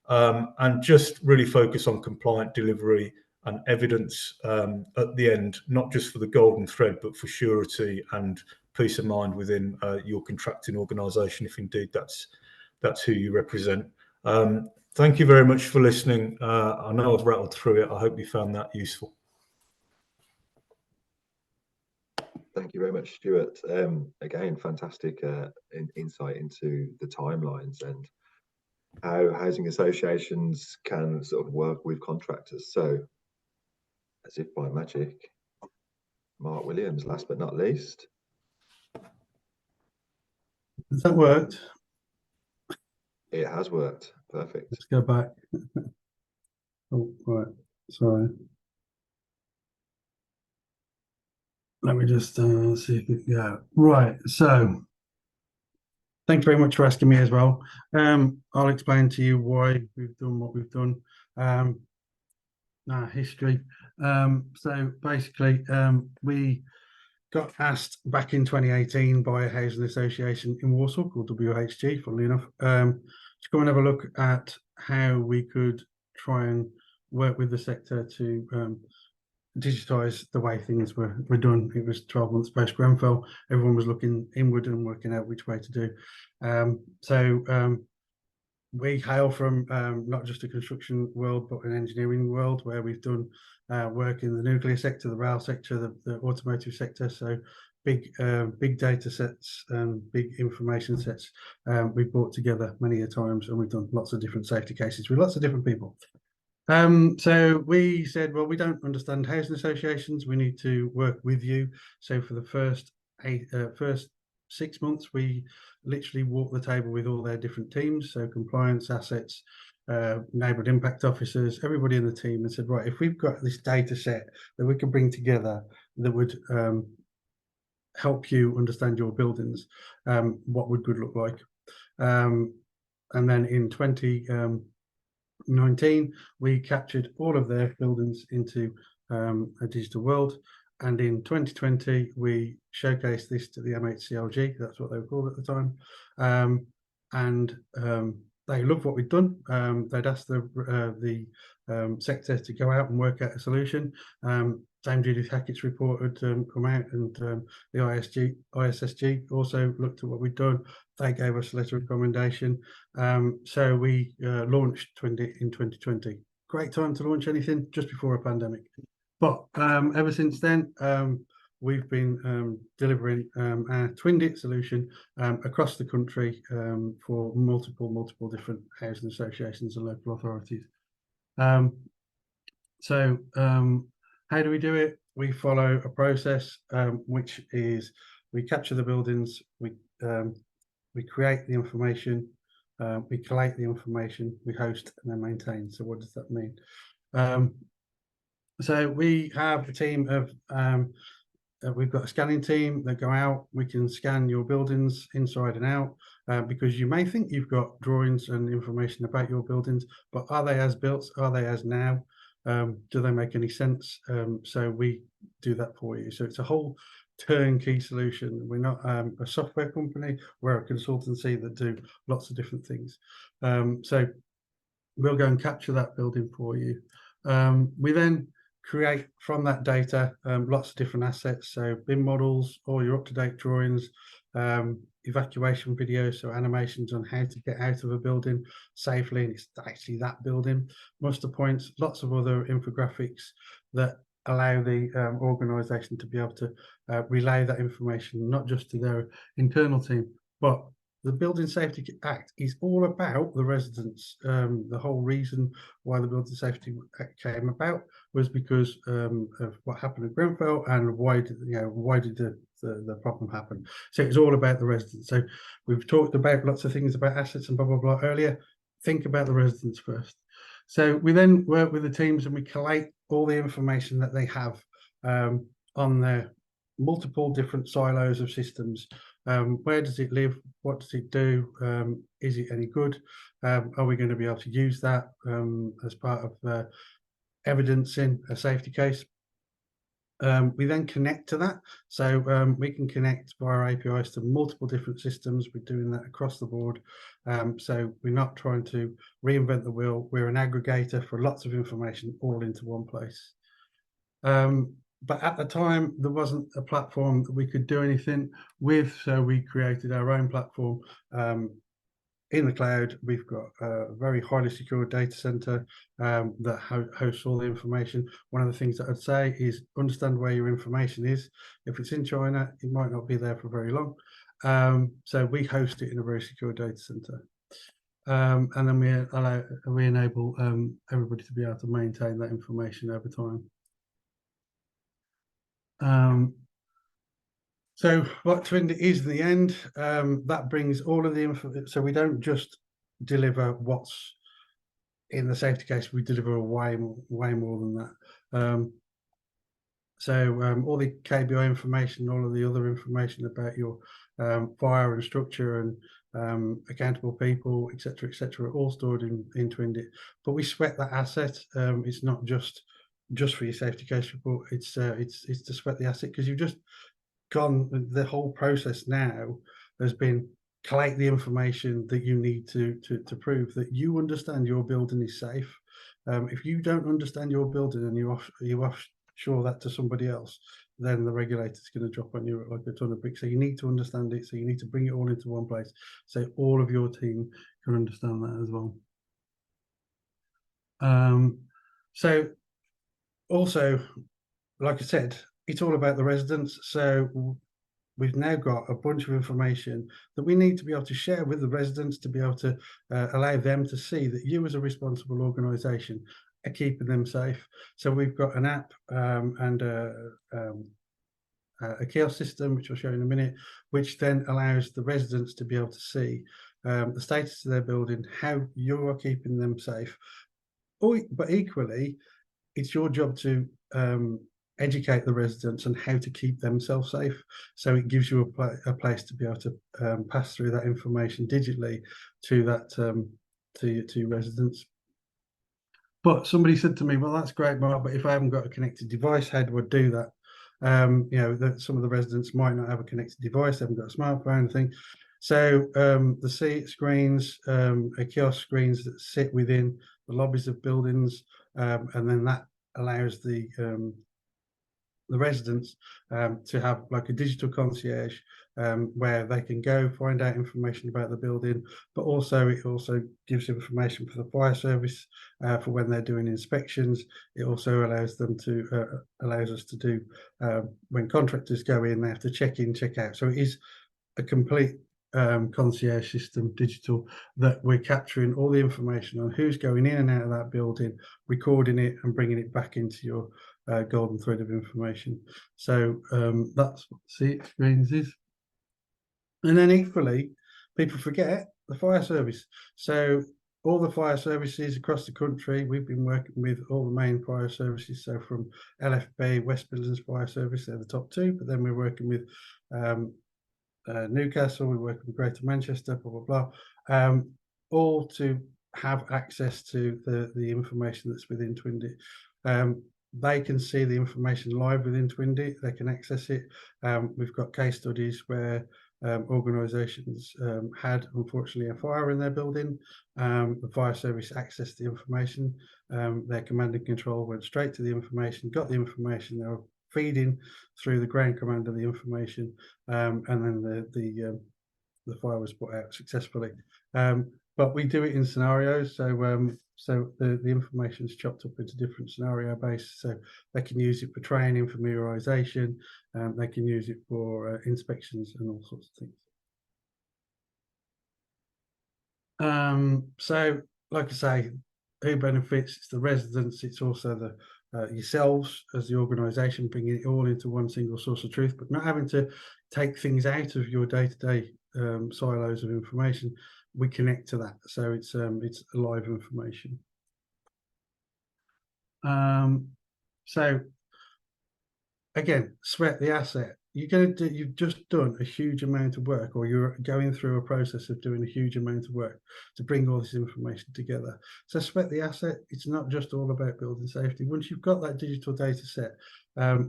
And just really focus on compliant delivery and evidence at the end, not just for the golden thread, but for surety and peace of mind within your contracting organisation, if indeed that's who you represent. Thank you very much for listening. I know I've rattled through it. I hope you found that useful. Thank you very much, Stuart. Again, fantastic insight into the timelines and how housing associations can sort of work with contractors. So, as if by magic, Mark Williams, last but not least. Has that worked? It has worked. Perfect. Let's go back. Oh, right. Sorry. Let me just see if we can go. Right. So, thanks very much for asking me as well. I'll explain to you why we've done what we've done. Our history. So basically, we got asked back in 2018 by a housing association in Warsaw called WHG, funnily enough, to go and have a look at how we could try and work with the sector to digitise the way things were done. It was 12 months post Grenfell. Everyone was looking inward and working out which way to do. We hail from not just a construction world, but an engineering world where we've done work in the nuclear sector, the rail sector, the automotive sector. So big data sets and big information sets we've brought together many a times, and we've done lots of different safety cases with lots of different people. So we said, well, we don't understand housing associations. We need to work with you. So for the first 6 months, we literally walked the table with all their different teams, so compliance, assets, neighbourhood impact officers, everybody in the team, and said, right, if we've got this data set that we can bring together that would help you understand your buildings, what would good look like? And then in 2019, we captured all of their buildings into a digital world. And in 2020, we showcased this to the MHCLG, that's what they were called at the time. They loved what we'd done. They'd asked the sector to go out and work out a solution. Dame Judith Hackett's report had come out, and the ISSG also looked at what we'd done. They gave us a letter of commendation. So we launched in 2020. Great time to launch anything, just before a pandemic. But ever since then, we've been delivering our Twindit solution across the country for multiple different housing associations and local authorities. How do we do it? We follow a process, which is we capture the buildings, we create the information, we collate the information, we host and then maintain. So what does that mean? So we have a team of, we've got a scanning team that go out. We can scan your buildings inside and out because you may think you've got drawings and information about your buildings, but are they as built? Are they as now? Do they make any sense? So we do that for you. So it's a whole turnkey solution. We're not a software company, we're a consultancy that do lots of different things. So we'll go and capture that building for you. We then create from that data lots of different assets, so BIM models, all your up-to-date drawings, evacuation videos, so animations on how to get out of a building safely, and it's actually that building, muster points, lots of other infographics that allow the organisation to be able to relay that information, not just to their internal team, but the Building Safety Act is all about the residents. The whole reason why the Building Safety Act came about was because of what happened at Grenfell, and why did the problem happen. So it's all about the residents. So we've talked about lots of things about assets and blah blah blah earlier. Think about the residents first. So we then work with the teams and we collate all the information that they have on their multiple different silos of systems. Where does it live? What does it do? Is it any good? Are we going to be able to use that as part of evidencing a safety case? We then connect to that. So we can connect via APIs to multiple different systems. We're doing that across the board. So we're not trying to reinvent the wheel. We're an aggregator for lots of information all into one place. But at the time, there wasn't a platform that we could do anything with, so we created our own platform in the cloud. We've got a very highly secure data center that hosts all the information. One of the things that I'd say is understand where your information is. If it's in China, it might not be there for very long. So we host it in a very secure data center. And then we enable everybody to be able to maintain that information over time. So what Twindy is in the end, that brings all of the info. So we don't just deliver what's in the safety case, we deliver way more than that. So all the KBI information, all of the other information about your fire and structure and accountable people, etc., all stored in Twindy. But we sweat that asset. It's not just for your safety case report. It's to sweat the asset, because you've just gone, the whole process now has been collate the information that you need to prove that you understand your building is safe. If you don't understand your building and you offshore that to somebody else, then the regulator's going to drop on you like a ton of bricks. So you need to understand it. So you need to bring it all into one place, so all of your team can understand that as well. So also, like I said, it's all about the residents. So we've now got a bunch of information that we need to be able to share with the residents to be able to allow them to see that you as a responsible organisation are keeping them safe. So we've got an app and a kiosk system, which I'll show in a minute, which then allows the residents to be able to see the status of their building, how you are keeping them safe. But equally, it's your job to educate the residents on how to keep themselves safe. So it gives you a place to be able to pass through that information digitally to that to residents. But somebody said to me, well, that's great, Mark, but if I haven't got a connected device, how do I do that? You know, some of the residents might not have a connected device, they haven't got a smartphone thing. So the seat screens, kiosk screens that sit within the lobbies of buildings, and then that allows the residents to have like a digital concierge where they can go find out information about the building, but also it also gives information for the fire service for when they're doing inspections. It also allows them to allows us to do when contractors go in, they have to check in, check out. So it is a complete concierge system, digital, that we're capturing all the information on who's going in and out of that building, recording it and bringing it back into your golden thread of information. So that's what CHIC screens is. And then equally, people forget the fire service. So all the fire services across the country, we've been working with all the main fire services. So from LFB, West Midlands Fire Service, they're the top two, but then we're working with Newcastle, we're working with Greater Manchester, blah, blah, blah, all to have access to the information that's within Twindy. They can see the information live within Twindy. They can access it. We've got case studies where organisations had, unfortunately, a fire in their building. The fire service accessed the information. Their command and control went straight to the information, got the information. They were feeding through the ground commander the information, and then the fire was put out successfully. But we do it in scenarios, so the information is chopped up into different scenario bases. So they can use it for training, for mirrorization, they can use it for inspections and all sorts of things. So, like I say, who benefits? It's the residents. It's also the yourselves as the organisation, bringing it all into one single source of truth, but not having to take things out of your day-to-day silos of information. We connect to that, so it's live information. So again, sweat the asset. You've just done a huge amount of work, or you're going through a process of doing a huge amount of work to bring all this information together. So sweat the asset. It's not just all about building safety. Once you've got that digital data set,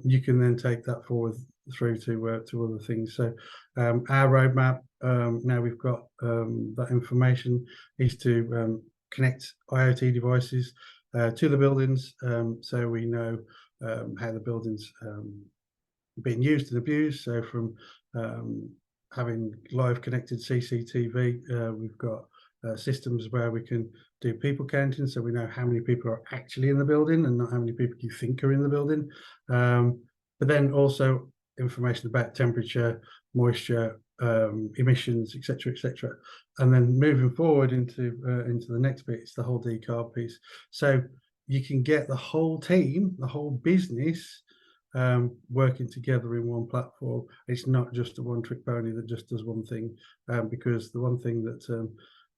you can then take that forward through to other things. So our roadmap, now we've got that information, is to connect IoT devices to the buildings, so we know how the buildings being used and abused. So from having live connected CCTV, we've got systems where we can do people counting, so we know how many people are actually in the building and not how many people you think are in the building. But then also information about temperature, moisture, emissions, etc., etc. And then moving forward into the next bit, it's the whole decarb piece. So you can get the whole team, the whole business, working together in one platform. It's not just a one-trick pony that just does one thing, because the one thing that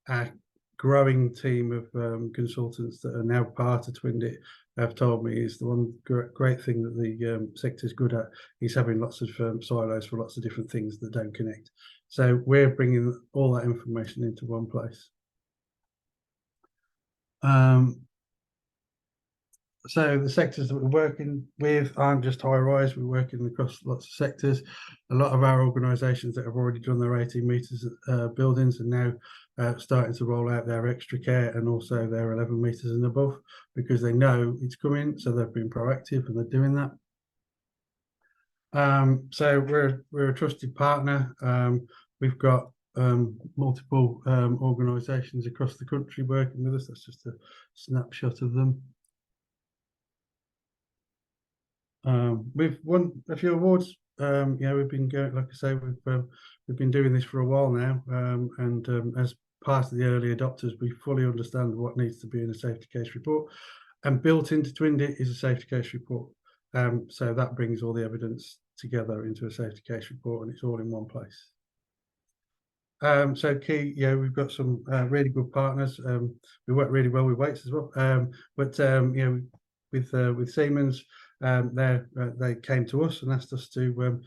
our growing team of consultants that are now part of Twindy have told me is the one great thing that the sector is good at is having lots of silos for lots of different things that don't connect. So we're bringing all that information into one place. So the sectors that we're working with aren't just high rise, we're working across lots of sectors. A lot of our organisations that have already done their 18 metres buildings are now starting to roll out their extra care and also their 11 metres and above, because they know it's coming, so they've been proactive and they're doing that. So we're a trusted partner. We've got multiple organisations across the country working with us. That's just a snapshot of them. We've won a few awards. We've been going, like I say, we've been doing this for a while now, and as part of the early adopters, we fully understand what needs to be in a safety case report, and built into Twindy is a safety case report. So that brings all the evidence together into a safety case report, and it's all in one place. So key, we've got some really good partners. We work really well with Wates as well, but with Siemens. They came to us and asked us to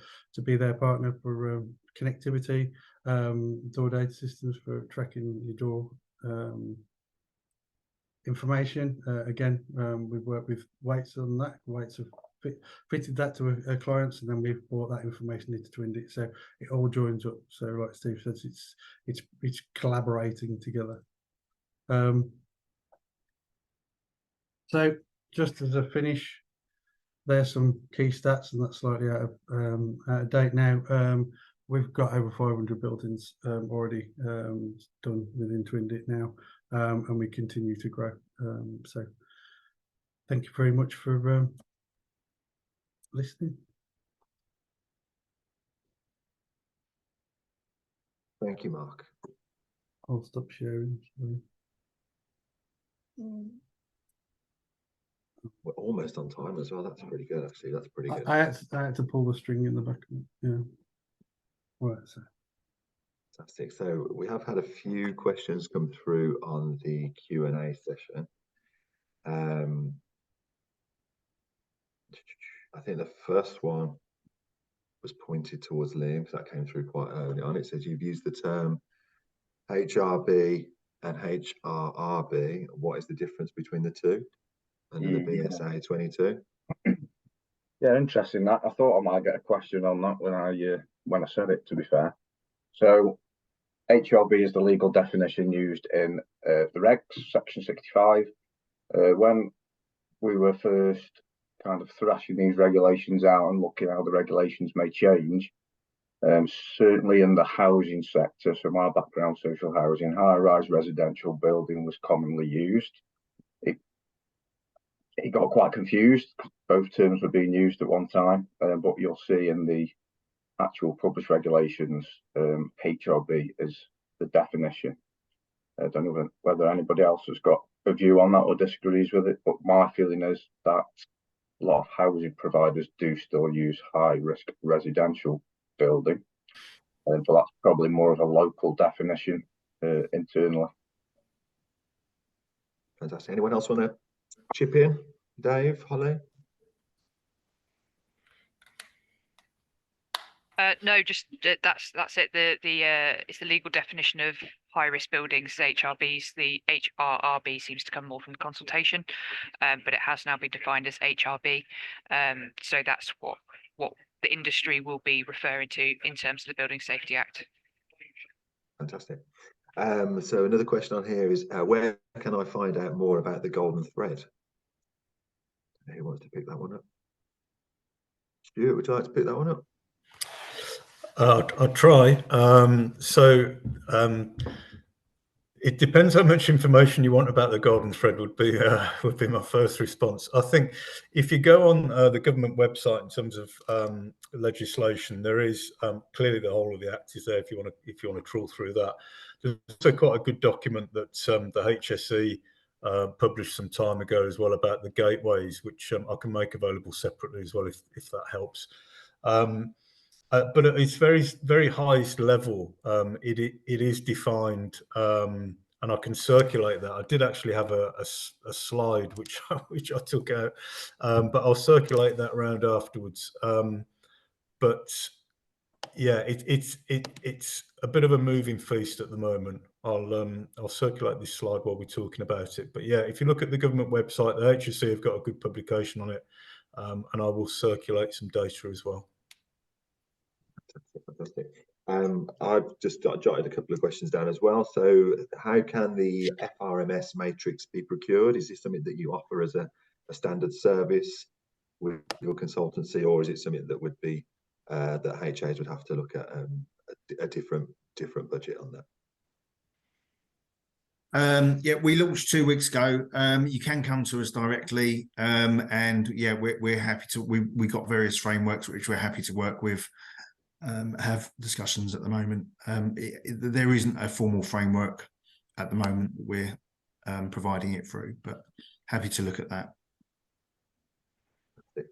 be their partner for connectivity, door data systems for tracking your door information. Again, we've worked with Wates on that. Wates have fitted that to our clients, and then we've brought that information into Twindy. So it all joins up. So like Steve says, it's collaborating together. So just as a finish, there's some key stats, and that's slightly out of date now. We've got over 500 buildings already done within Twindy now, and we continue to grow. So thank you very much for listening. Thank you, Mark. I'll stop sharing. We're almost on time as well. That's pretty good, actually. That's pretty good. I had to pull the string in the back of it. Yeah. All right. So. Fantastic. So we have had a few questions come through on the Q&A session. I think the first one was pointed towards Liam, because that came through quite early on. It says you've used the term HRB and HRRB. What is the difference between the two? Another BSA 22. Yeah, interesting. That I thought I might get a question on that when I said it. To be fair, so HRB is the legal definition used in the regs, section 65. When we were first kind of thrashing these regulations out and looking how the regulations may change, certainly in the housing sector, so my background, social housing, high-rise residential building was commonly used. It got quite confused. Both terms were being used at one time, but you'll see in the actual published regulations, HRB is the definition. I don't know whether anybody else has got a view on that or disagrees with it, but my feeling is that a lot of housing providers do still use high-risk residential building, but that's probably more of a local definition internally. Fantastic. Anyone else want to chip in? Dave, Holly? No, just that's it. It's the legal definition of high risk buildings, HRBs. The HRRB seems to come more from the consultation, but it has now been defined as HRB. So that's what the industry will be referring to in terms of the Building Safety Act. Fantastic. So another question on here is, where can I find out more about the golden thread? Who wants to pick that one up? Stewart, would you like to pick that one up? I'll try. It depends how much information you want about the golden thread would be my first response. I think if you go on the government website in terms of legislation, there is clearly the whole of the act is there if you want to trawl through that. There's also quite a good document that the HSE published some time ago as well about the gateways, which I can make available separately as well if that helps. But at its very highest level, it is defined, and I can circulate that. I did actually have a slide which I took out, but I'll circulate that around afterwards. But yeah, it's a bit of a moving feast at the moment. I'll circulate this slide while we're talking about it. But yeah, if you look at the government website, the HSE have got a good publication on it, and I will circulate some data as well. Fantastic. I've just jotted a couple of questions down as well. So how can the FRMS matrix be procured? Is this something that you offer as a standard service with your consultancy, or is it something that would be that HAs would have to look at a different budget on that? Yeah, we launched 2 weeks ago. You can come to us directly, and yeah, we're happy to. We got various frameworks which we're happy to work with. Have discussions at the moment. There isn't a formal framework at the moment that we're providing it through, but happy to look at that.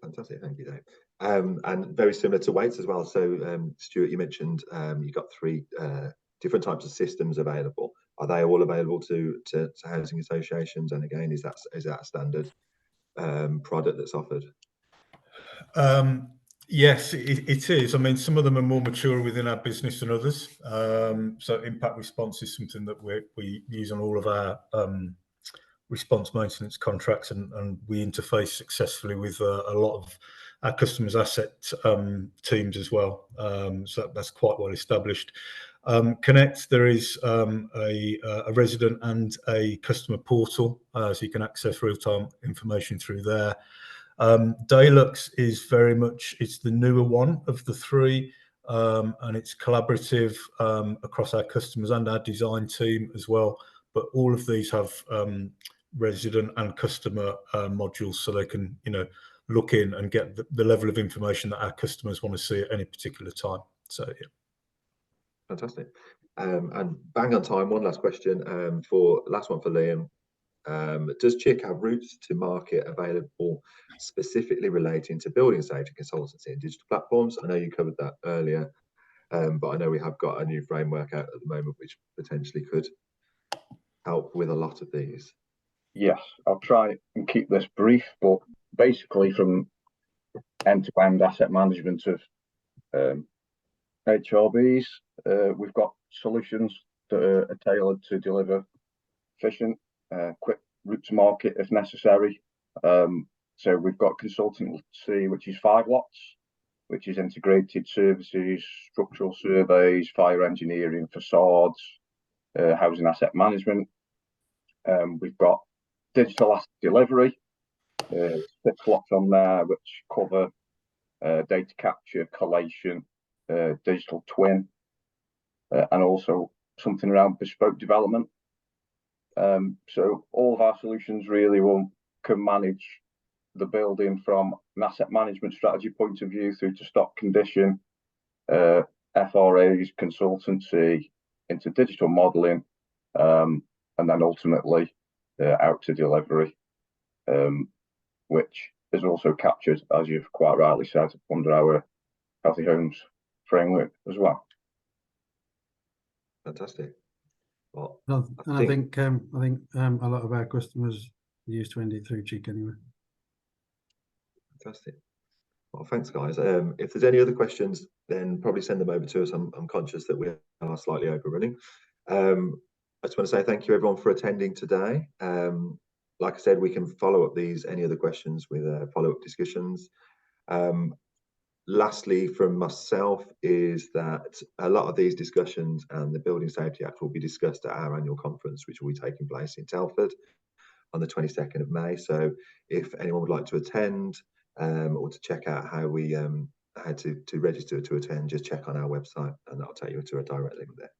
Fantastic, thank you, Dave. And very similar to Wates as well. So, Stewart, you mentioned you got 3 different types of systems available. Are they all available to housing associations? And again, is that a standard product that's offered? Yes, it is. I mean, some of them are more mature within our business than others. So impact response is something that we use on all of our response maintenance contracts, and we interface successfully with a lot of our customers' asset teams as well. So that's quite well established. Connect, there is a resident and a customer portal, so you can access real-time information through there. Dalux is very much, it's the newer one of the 3, and it's collaborative across our customers and our design team as well. But all of these have resident and customer modules, so they can look in and get the level of information that our customers want to see at any particular time. So yeah. Fantastic. And bang on time, one last question last one for Liam. Does CHIC have routes to market available specifically relating to building safety consultancy and digital platforms? I know you covered that earlier, but I know we have got a new framework out at the moment which potentially could help with a lot of these. Yes, I'll try and keep this brief, but basically from end-to-end asset management of HRBs, we've got solutions that are tailored to deliver efficient, quick route to market if necessary, So we've got consultancy, which is 5 lots, which is integrated services, structural surveys, fire engineering, facades, housing asset management. We've got digital asset delivery, 6 lots on there, which cover data capture, collation, digital twin, and also something around bespoke development. So all of our solutions really can manage the building from an asset management strategy point of view through to stock condition, FRAs, consultancy, into digital modelling, and then ultimately out to delivery, which is also captured, as you've quite rightly said, under our Healthy Homes framework as well. Fantastic. Well, I think a lot of our customers use 20 through CHIC anyway. Fantastic. Well, thanks, guys. If there's any other questions, then probably send them over to us. I'm conscious that we are slightly overrunning. I just want to say thank you, everyone, for attending today. Like I said, we can follow up any other questions with follow-up discussions. Lastly, from myself, is that a lot of these discussions and the Building Safety Act will be discussed at our annual conference, which will be taking place in Telford on the 22nd of May. So if anyone would like to attend or to check out how we how to register to attend, just check on our website and that'll take you to a direct link there.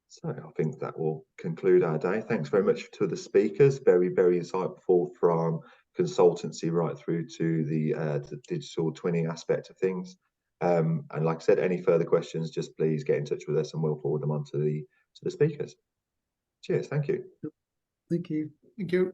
So I think that will conclude our day. Thanks very much to the speakers. Very, very insightful, from consultancy right through to the digital twinning aspect of things. And like I said, any further questions, just please get in touch with us and we'll forward them on to the speakers. Cheers. Thank you. Thank you. Thank you.